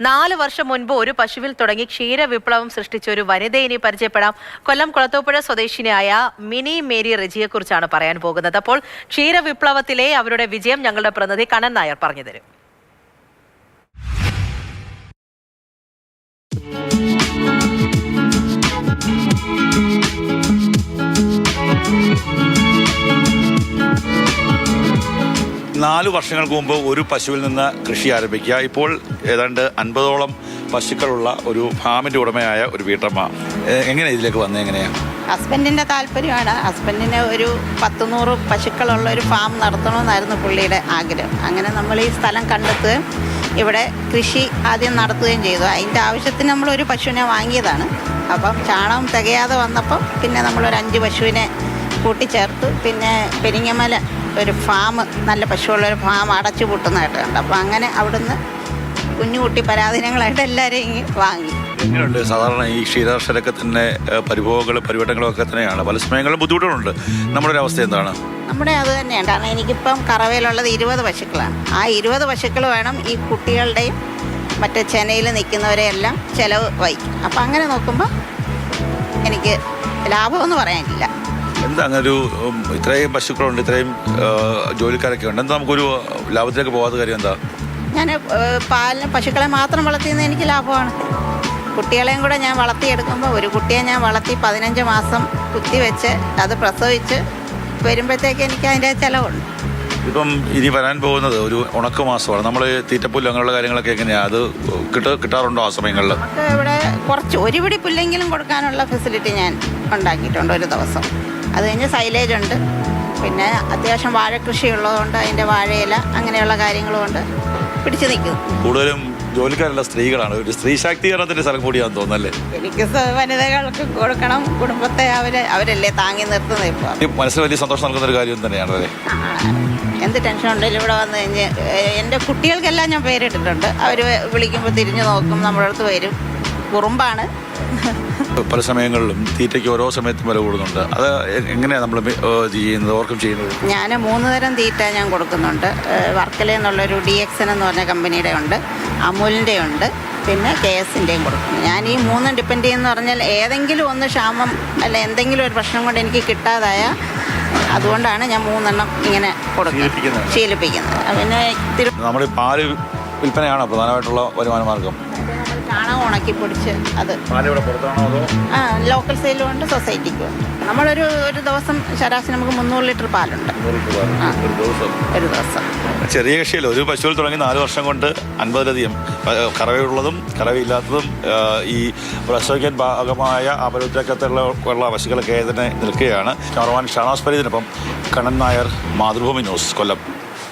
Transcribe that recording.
4 വർഷം മുൻപ് ഒരു പശുവിൽ തുടങ്ങി ക്ഷീര വിപ്ലവം സൃഷ്ടിച്ച ഒരു വനിതയെ ഇനി പരിചയപ്പെടാം. കൊല്ലം കുളത്തൂപ്പുഴ സ്വദേശിനിയായ മിനി മേരി റെജിയെക്കുറിച്ചാണ് പറയാൻ പോകുന്നത്. അപ്പോൾ ക്ഷീര വിപ്ലവത്തിലെ അവരുടെ വിജയം ഞങ്ങളുടെ പ്രതിനിധി കണ്ണൻ നായർ പറഞ്ഞു തരും. നാല് വർഷങ്ങൾക്ക് മുമ്പ് ഒരു പശുവിൽ നിന്ന് കൃഷി ആരംഭിക്കുക. ഇപ്പോൾ ഏതാണ്ട് 50ഓളം പശുക്കളുള്ള ഒരു ഫാമിൻ്റെ ഉടമയായ ഒരു വീട്ടമ്മ. എങ്ങനെ ഇതിലേക്ക് വന്നത്? എങ്ങനെയാണ്? ഹസ്ബൻഡിൻ്റെ താല്പര്യമാണ്. ഹസ്ബൻഡിന് ഒരു 100 പശുക്കളുള്ള ഒരു ഫാം നടത്തണമെന്നായിരുന്നു പുള്ളിയുടെ ആഗ്രഹം. അങ്ങനെ നമ്മൾ ഈ സ്ഥലം കണ്ടെത്തുകയും ഇവിടെ കൃഷി ആദ്യം നടത്തുകയും ചെയ്തു. അതിൻ്റെ ആവശ്യത്തിന് നമ്മളൊരു പശുവിനെ വാങ്ങിയതാണ്. അപ്പം ചാണകം തികയാതെ വന്നപ്പം പിന്നെ നമ്മളൊരു 5 പശുവിനെ കൂട്ടിച്ചേർത്ത് പിന്നെ പെരിങ്ങമല ഒരു ഫാം, നല്ല പശുവുള്ളൊരു ഫാം അടച്ചു പൂട്ടുന്നതായിട്ട് കണ്ടു. അപ്പോൾ അങ്ങനെ അവിടുന്ന് കുഞ്ഞുകുട്ടി പരാധീനങ്ങളായിട്ട് എല്ലാവരെയും വാങ്ങി. എങ്ങനെയുണ്ട് സാധാരണ ഈ ക്ഷീരകർഷകരൊക്കെ തന്നെ പരിഭവങ്ങളും പരിവട്ടങ്ങളും ഒക്കെ തന്നെയാണ്, പല സമയങ്ങളും ബുദ്ധിമുട്ടുകളുണ്ട്. നമ്മുടെ ഒരു അവസ്ഥ എന്താണ്? നമ്മുടെ അത് തന്നെയാണ്. കാരണം എനിക്കിപ്പം കറവയിലുള്ളത് 20 പശുക്കളാണ്. ആ 20 പശുക്കൾ വേണം ഈ കുട്ടികളുടെയും മറ്റേ ചെനയിൽ നിൽക്കുന്നവരെയെല്ലാം ചിലവ് വഹിക്കും. അപ്പം അങ്ങനെ നോക്കുമ്പോൾ എനിക്ക് ലാഭമെന്ന് പറയാനില്ല. എന്താ അങ്ങനെ ഒരു ഇത്രയും പശുക്കളുണ്ട്, ഇത്രയും ജോലിക്കാരൊക്കെ ഉണ്ട്, എന്താ നമുക്കൊരു ലാഭത്തിലേക്ക് പോകാത്ത കാര്യം എന്താ? ഞാൻ പശുക്കളെ മാത്രം വളർത്തിയെന്ന് എനിക്ക് ലാഭമാണ്. കുട്ടികളെയും കൂടെ ഞാൻ വളർത്തിയെടുക്കുമ്പോൾ ഒരു കുട്ടിയെ ഞാൻ വളർത്തി 15 മാസം കുത്തിവെച്ച് അത് പ്രസവിച്ച് വരുമ്പോഴത്തേക്ക് എനിക്ക് അതിൻ്റെ ചിലവുണ്ട്. ഇപ്പം ഇനി വരാൻ പോകുന്നത് ഒരു ഉണക്ക മാസമാണ്. നമ്മൾ തീറ്റപ്പുല്ല് അങ്ങനെയുള്ള കാര്യങ്ങളൊക്കെ എങ്ങനെയാണ്? അത് കിട്ടാറുണ്ടോ ആ സമയങ്ങളിൽ? നമുക്ക് ഇവിടെ കുറച്ച് ഒരു പിടി പുല്ലെങ്കിലും കൊടുക്കാനുള്ള ഫെസിലിറ്റി ഞാൻ ഉണ്ടാക്കിയിട്ടുണ്ട് ഒരു ദിവസം. അത് കഴിഞ്ഞ് സൈലേജ് ഉണ്ട്. പിന്നെ അത്യാവശ്യം വാഴക്കൃഷി ഉള്ളതുകൊണ്ട് അതിൻ്റെ വാഴയില അങ്ങനെയുള്ള കാര്യങ്ങളുകൊണ്ട് പിടിച്ചു നിൽക്കും. കൂടുതലും ജോലിക്കാരുള്ള സ്ത്രീകളാണ്. ഒരു സ്ത്രീ ശാക്തീകരണത്തിൻ്റെ സ്ഥലം കൂടിയാണെന്ന് തോന്നുന്നല്ലേ? എനിക്ക് വനിതകൾക്ക് കൊടുക്കണം. കുടുംബത്തെ അവരല്ലേ താങ്ങി നിർത്തുന്നത്. ഇപ്പോൾ മനസ്സിൽ വലിയ സന്തോഷം നൽകുന്ന ഒരു കാര്യം തന്നെയാണ് അല്ലേ? എന്ത് ടെൻഷൻ ഉണ്ടെങ്കിലും ഇവിടെ വന്നു കഴിഞ്ഞ് എൻ്റെ കുട്ടികൾക്കെല്ലാം ഞാൻ പേരിട്ടിട്ടുണ്ട്. അവർ വിളിക്കുമ്പോൾ തിരിഞ്ഞു നോക്കും, നമ്മുടെ അടുത്ത് വരും. കുറുമ്പാണ്. പല സമയങ്ങളിലും തീറ്റയ്ക്ക് ഓരോ സമയത്തും വില കൂടുന്നുണ്ട്. അത് എങ്ങനെയാണ് നമ്മൾ ചെയ്യുന്നത്, ഓർക്കും ചെയ്യുന്നത്? ഞാൻ 3 തരം തീറ്റ ഞാൻ കൊടുക്കുന്നുണ്ട്. വർക്കല എന്നുള്ളൊരു DXN എന്ന് പറഞ്ഞ കമ്പനിയുടെ ഉണ്ട്, അമൂലിൻ്റെ ഉണ്ട്, പിന്നെ KSൻ്റെയും കൊടുക്കുന്നു. ഞാൻ ഈ 3 ഡിപ്പെൻഡ് ചെയ്യുന്ന പറഞ്ഞാൽ ഏതെങ്കിലും ഒന്ന് ക്ഷാമം അല്ല എന്തെങ്കിലും ഒരു പ്രശ്നം കൊണ്ട് എനിക്ക് കിട്ടാതായ, അതുകൊണ്ടാണ് ഞാൻ 3 എണ്ണം ഇങ്ങനെ കൊടുക്കുന്നത്, ശീലിപ്പിക്കുന്നത്. പിന്നെ നമ്മൾ പാല് വിൽപ്പനയാണോ പ്രധാനമായിട്ടുള്ള വരുമാന മാർഗം? ചാണകം ഉണക്കി പൊടിച്ച് അത് ലോക്കൽ സെയിലും ഉണ്ട്, സൊസൈറ്റിക്കും ഉണ്ട്. നമ്മളൊരു ദിവസം ശരാശരി നമുക്ക് 300 ലിറ്റർ പാലുണ്ട് ഒരു ദിവസം. ചെറിയ കൃഷിയിൽ ഒരു പശുവിൽ തുടങ്ങി 4 വർഷം കൊണ്ട് 50ലധികം കറവയുള്ളതും കറവയില്ലാത്തതും ഈ പ്രസവിക്കാൻ ഭാഗമായ അപരൂത്രക്കത്തുള്ള പശുക്കളൊക്കെ തന്നെ നിൽക്കുകയാണ്. ക്യാമറമാൻ ഷാനാസ് ഫരീദിനൊപ്പം കണ്ണൻ നായർ, മാതൃഭൂമി ന്യൂസ്, കൊല്ലം.